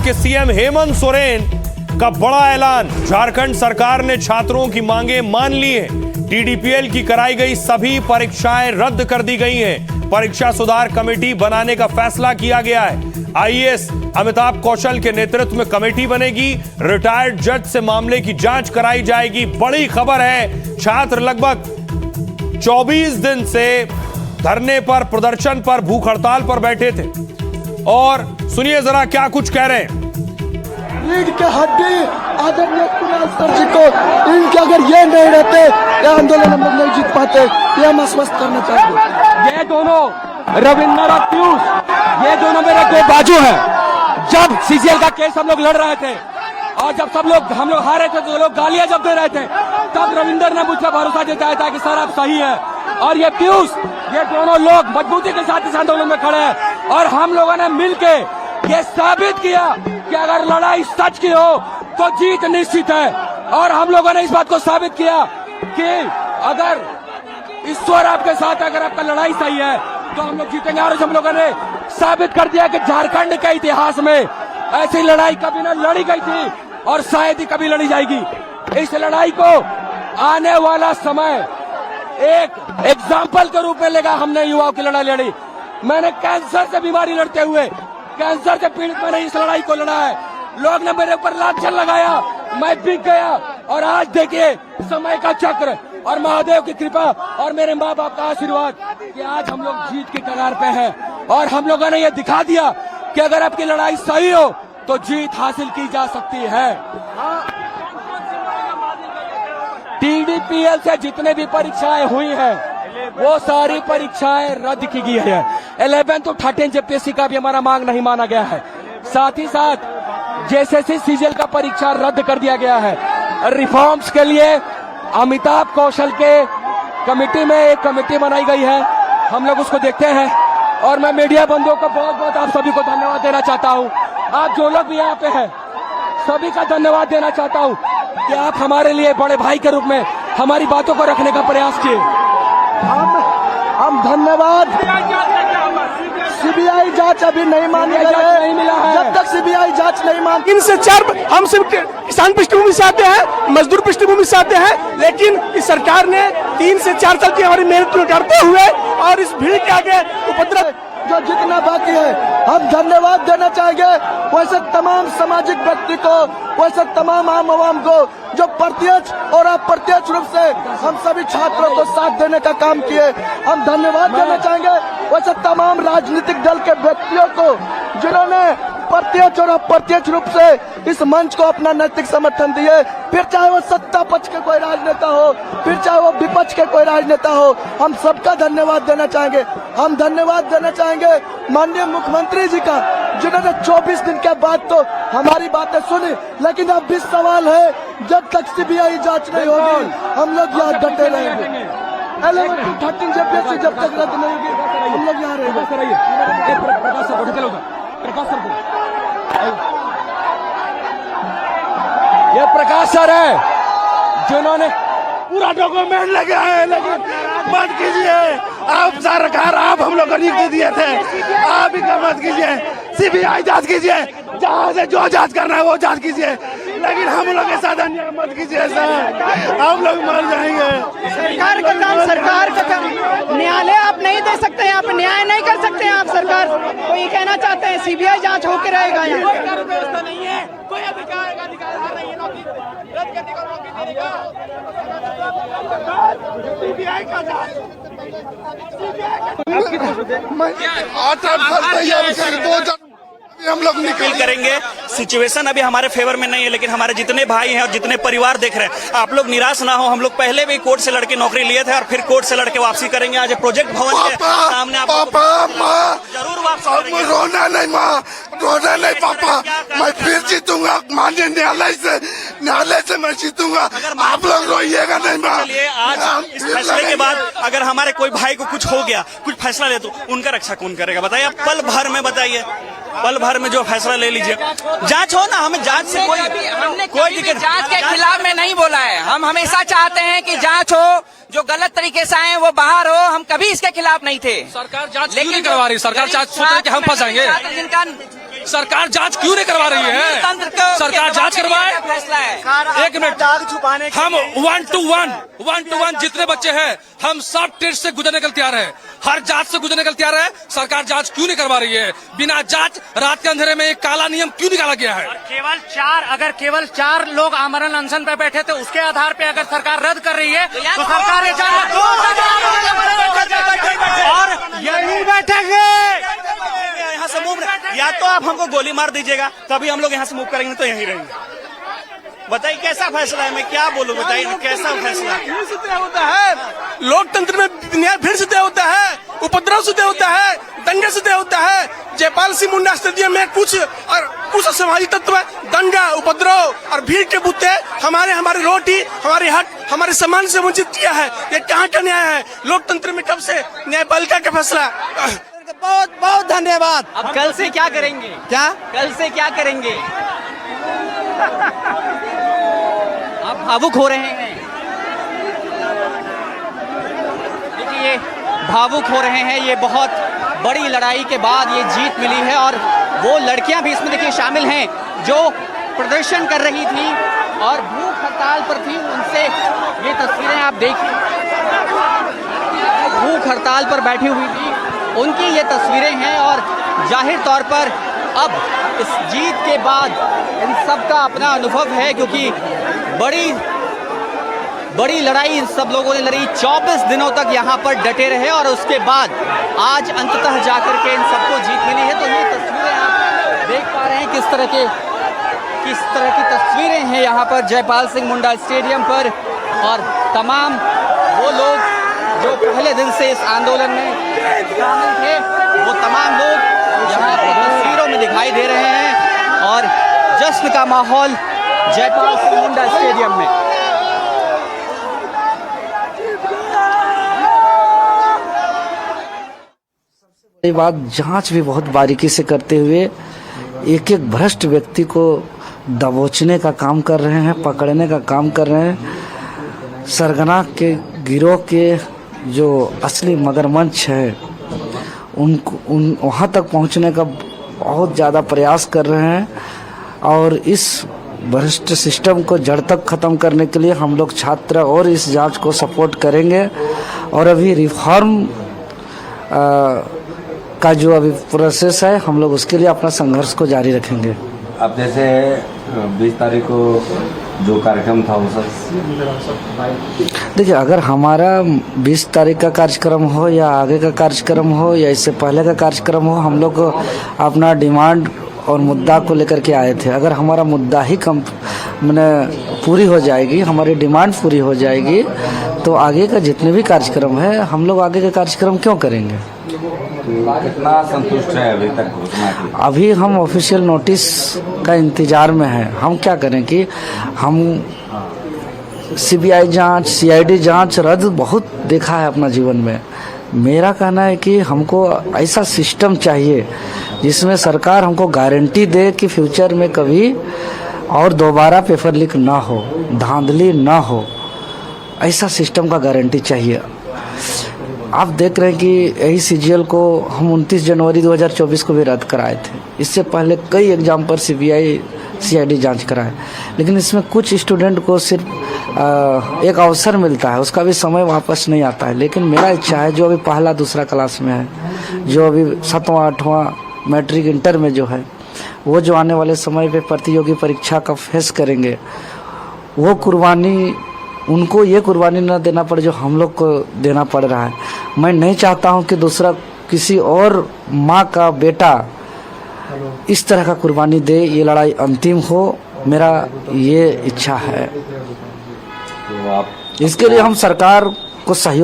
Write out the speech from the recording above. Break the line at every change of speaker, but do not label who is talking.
के सीएम हेमंत सोरेन का बड़ा ऐलान। झारखंड सरकार ने छात्रों की मांगे मान ली हैं। टीडीपीएल की कराई गई सभी परीक्षाएं रद्द कर दी गई हैं। परीक्षा सुधार कमेटी बनाने का फैसला किया गया है। आईएएस अमिताभ कौशल के नेतृत्व में कमेटी बनेगी। रिटायर्ड जज से मामले की जांच कराई जाएगी। बड़ी खबर है, छात्र लगभग 24 दिन से धरने पर, प्रदर्शन पर, भूख हड़ताल पर बैठे थे। और सुनिए जरा क्या कुछ कह रहे हैं।
लीड के हड्डी आदरणीय कुणाल सर जी को, इनके अगर ये नहीं रहते ये आंदोलन हम लोग नहीं जीत पाते, ये हम आश्वस्त करना चाहते।
ये दोनों रविंदर और पीयूष, ये दोनों मेरे दो बाजू हैं। जब सीजीएल का केस हम लोग लड़ रहे थे और जब हम लोग हारे थे तो लोग गालियां जब दे रहे थे, तब रविंदर ने मुझसे भरोसा जताया था कि सर आप सही है। और ये पीयूष, ये दोनों लोग मजबूती के साथ इस आंदोलन में खड़े हैं और हम लोगों ने मिलके ये साबित किया कि अगर लड़ाई सच की हो तो जीत निश्चित है। और हम लोगों ने इस बात को साबित किया कि अगर ईश्वर आपके साथ, अगर आपका लड़ाई सही है तो हम लोग जीतेंगे। और हम लोगों ने साबित कर दिया कि झारखंड के इतिहास में ऐसी लड़ाई कभी न लड़ी गई थी और शायद ही कभी लड़ी जाएगी। इस लड़ाई को आने वाला समय एक एग्जाम्पल के रूप में लेगा। हमने युवाओं की लड़ाई लड़ी। मैंने कैंसर से बीमारी लड़ते हुए, कैंसर से पीड़ित मैंने इस लड़ाई को लड़ा है। लोग ने मेरे ऊपर लांछन लगाया, मैं बिक गया। और आज देखिए समय का चक्र और महादेव की कृपा और मेरे माँ बाप का आशीर्वाद कि आज हम लोग जीत के कगार पे हैं। और हम लोगों ने ये दिखा दिया कि अगर आपकी लड़ाई सही हो तो जीत हासिल की जा सकती है। टीडीपीएल से जितने भी परीक्षाएं हुई हैं वो सारी परीक्षाएं रद्द की गई है। 11 to 13 जेपीएससी का भी हमारा मांग नहीं माना गया है। साथ ही साथ जेएसएससी सीजीएल का परीक्षा रद्द कर दिया गया है। रिफॉर्म्स के लिए अमिताभ कौशल के कमेटी में एक कमेटी बनाई गई है, हम लोग उसको देखते हैं। और मैं मीडिया बंधुओं को बहुत बहुत आप सभी को धन्यवाद देना चाहता हूँ। आप जो लोग भी यहाँ पे हैं सभी का धन्यवाद देना चाहता हूँ कि आप हमारे लिए बड़े भाई के रूप में हमारी बातों को रखने का प्रयास किए।
हम धन्यवाद। सीबीआई जांच अभी नहीं मानी गई है,
नहीं मिला है।
जब तक सीबीआई जांच नहीं मानती।
इनसे चार हम सिर्फ किसान पृष्ठभूमि से आते हैं, मजदूर पृष्ठभूमि से आते हैं, लेकिन इस सरकार ने 3 से 4 साल की हमारी मेहनत को करते हुए और इस भीड़ के आगे उपद्रव
जो जितना बाकी है हम धन्यवाद देना चाहेंगे वैसे तमाम सामाजिक व्यक्ति को, वैसे तमाम आम आवाम को जो प्रत्यक्ष और अप्रत्यक्ष रूप से हम सभी छात्रों को साथ देने का काम किए। हम धन्यवाद देना चाहेंगे वैसे तमाम राजनीतिक दल के व्यक्तियों को जिन्होंने प्रत्यक्ष और अप्रत्यक्ष रूप से इस मंच को अपना नैतिक समर्थन दिए। फिर चाहे वो सत्ता पक्ष के कोई राजनेता हो, फिर चाहे वो विपक्ष के कोई राजनेता हो, हम सबका धन्यवाद देना चाहेंगे। हम धन्यवाद देना चाहेंगे माननीय मुख्यमंत्री जी का, जिन्होंने 24 दिन के बाद तो हमारी बातें सुनी, लेकिन अब भी सवाल है जब तक सीबीआई जांच नहीं होगी हम लोग यहाँ डटे रहेंगे। 11 to 13 जेपीएससी जब तक रद्द नहीं होगी हम लोग यहाँ रहेंगे।
ये प्रकाश सर है जिन्होंने पूरा डॉक्यूमेंट लगे हैं, लेकिन मत कीजिए आप सरकार, आप हम लोग को नियुक्ति दिए थे, आप ही का मत कीजिए। सीबीआई जांच कीजिए, जहाँ से जो जांच करना है वो जांच कीजिए, लेकिन हम लोग के साथ अन्याय मत कीजिए सर, हम लोग मर जाएंगे।
सरकार का काम, सरकार का काम, न्यायालय आप नहीं दे सकते हैं, आप न्याय नहीं कर सकते हैं। आप सरकार को ये कहना चाहते हैं सीबीआई जांच होकर रहेगा यहाँ।
व्यवस्था नहीं है, कोई अधिकार नहीं है नौकरी रद्द करने का, नौकरी देने का। सीबीआई का जांच,
हम लोग अपील करेंगे। सिचुएशन अभी हमारे फेवर में नहीं है, लेकिन हमारे जितने भाई हैं और जितने परिवार देख रहे हैं, आप लोग निराश ना हो। हम लोग पहले भी कोर्ट से लड़के नौकरी लिए थे और फिर कोर्ट से लड़के वापसी करेंगे। आज प्रोजेक्ट भवन के सामने आप जरूर वापसी।
रोना नहीं माँ, रोना नहीं पापा, मैं फिर जीतूंगा माननीय न्यायालय से मैं जीतूंगा। आप लोग रोइएगा नहीं माँ।
आज इस फैसले के बाद अगर हमारे कोई भाई को कुछ हो गया, कुछ फैसला ले, तो उनका रक्षा कौन करेगा बताइए? पल भर में बताइए, पल भर में जो फैसला ले लीजिए। जांच हो ना, हमें जांच से कोई दिक्कत।
जांच के खिलाफ में नहीं बोला है, हम हमेशा चाहते हैं कि जांच हो, जो गलत तरीके से आए वो बाहर हो। हम कभी इसके खिलाफ नहीं थे।
सरकार जांच लेकिन करवा रही, सरकार जांच सोच रही कि हम फंस जाएंगे।
जिनका
सरकार जांच क्यों नहीं करवा रही है? सरकार जांच करवाए।
फैसला है
एक मिनट,
छुपाने
हम 1 to 1 जितने बच्चे हैं हम सब टेस्ट से गुजरने के लिए तैयार है, हर जांच से गुजरने के लिए तैयार है। सरकार जांच क्यों नहीं करवा रही है? बिना जांच रात के अंधेरे में एक काला नियम क्यों निकाला गया है?
केवल चार लोग आमरण अनशन पे बैठे थे, उसके आधार पे अगर सरकार रद्द कर रही है तो सरकार और यही बैठेंगे।
यहाँ से मूव, या तो आप हमको गोली मार दीजिएगा तभी हम लोग यहाँ से मूव करेंगे, तो यहीं रहेंगे। बताइए कैसा फैसला है, मैं क्या बोलूं, बताइए कैसा फैसला है?
होता है लोकतंत्र में, न्याय फिर से तय होता है, उपद्रव से तय होता है, दंगे से तय होता है। जयपाल सिंह मुंडा स्टेडियम में कुछ समाजी तत्व दंगा, उपद्रव और भीड़ के बुते हमारी रोटी, हमारी हक, हमारे सम्मान से वंचित किया है। ये कहाँ का न्याय है? लोकतंत्र में कब से न्यायपालिका का फैसला?
बहुत बहुत धन्यवाद।
अब कल से क्या करेंगे? कल से क्या करेंगे? आप भावुक हो रहे हैं, देखिए भावुक हो रहे हैं। ये बहुत बड़ी लड़ाई के बाद ये जीत मिली है और वो लड़कियां भी इसमें देखिए शामिल हैं जो प्रदर्शन कर रही थी और भूख हड़ताल पर थी। उनसे ये तस्वीरें आप देखिए, भूख हड़ताल पर बैठी हुई थी, उनकी ये तस्वीरें हैं। और जाहिर तौर पर अब इस जीत के बाद इन सब का अपना अनुभव है, क्योंकि बड़ी लड़ाई इन सब लोगों ने लड़ी, 24 दिनों तक यहाँ पर डटे रहे और उसके बाद आज अंततः जाकर के इन सबको जीत मिली है। तो ये तस्वीरें आप देख पा रहे हैं किस तरह की तस्वीरें हैं यहाँ पर जयपाल सिंह मुंडा स्टेडियम पर। और तमाम वो लोग जो पहले दिन से इस आंदोलन में शामिल थे, वो तमाम लोग यहाँ पर तस्वीरों में दिखाई दे रहे हैं और जश्न का माहौल जयपाल सिंह मुंडा स्टेडियम में।
ये बात जांच भी बहुत बारीकी से करते हुए एक एक भ्रष्ट व्यक्ति को दबोचने का काम कर रहे हैं, पकड़ने का काम कर रहे हैं। सरगना के गिरोह के जो असली मगरमच्छ है उनको वहाँ तक पहुँचने का बहुत ज़्यादा प्रयास कर रहे हैं और इस भ्रष्ट सिस्टम को जड़ तक ख़त्म करने के लिए हम लोग छात्र और इस जांच को सपोर्ट करेंगे। और अभी रिफॉर्म का जो अभी प्रोसेस है, हम लोग उसके लिए अपना संघर्ष को जारी रखेंगे।
अब जैसे 20 तारीख को जो कार्यक्रम था वो सब
देखिए, अगर हमारा 20 तारीख का कार्यक्रम हो या आगे का कार्यक्रम हो या इससे पहले का कार्यक्रम हो, हम लोग अपना डिमांड और मुद्दा को लेकर के आए थे। अगर हमारा मुद्दा ही पूरी हो जाएगी, हमारी डिमांड पूरी हो जाएगी, तो आगे का जितने भी कार्यक्रम है हम लोग आगे का कार्यक्रम क्यों करेंगे?
तो कितना संतुष्ट है अभी तक घोषणा की?
अभी हम ऑफिशियल नोटिस का इंतजार में हैं। हम क्या करें कि हम सीबीआई जांच, सीआईडी जांच रद्द बहुत देखा है अपना जीवन में। मेरा कहना है कि हमको ऐसा सिस्टम चाहिए जिसमें सरकार हमको गारंटी दे कि फ्यूचर में कभी और दोबारा पेपर लीक ना हो, धांधली ना हो। ऐसा सिस्टम का गारंटी चाहिए। आप देख रहे हैं कि यही सीजीएल को हम 29 जनवरी 2024 को भी रद्द कराए थे। इससे पहले कई एग्जाम पर सीबीआई सीआईडी जांच कराए, लेकिन इसमें कुछ स्टूडेंट को सिर्फ एक अवसर मिलता है, उसका भी समय वापस नहीं आता है। लेकिन मेरा इच्छा है जो अभी पहला दूसरा क्लास में है, जो अभी 7वां 8वां मैट्रिक इंटर में जो है, वो जो आने वाले समय पे प्रतियोगी परीक्षा का फेस करेंगे, वो कुर्बानी, उनको ये कुर्बानी न देना पड़े जो हम लोग को देना पड़ रहा है। मैं नहीं चाहता हूँ कि दूसरा किसी और माँ का बेटा इस तरह का कुर्बानी दे, ये लड़ाई अंतिम हो, मेरा ये इच्छा है।
तो आप
इसके लिए हम सरकार को सहयोग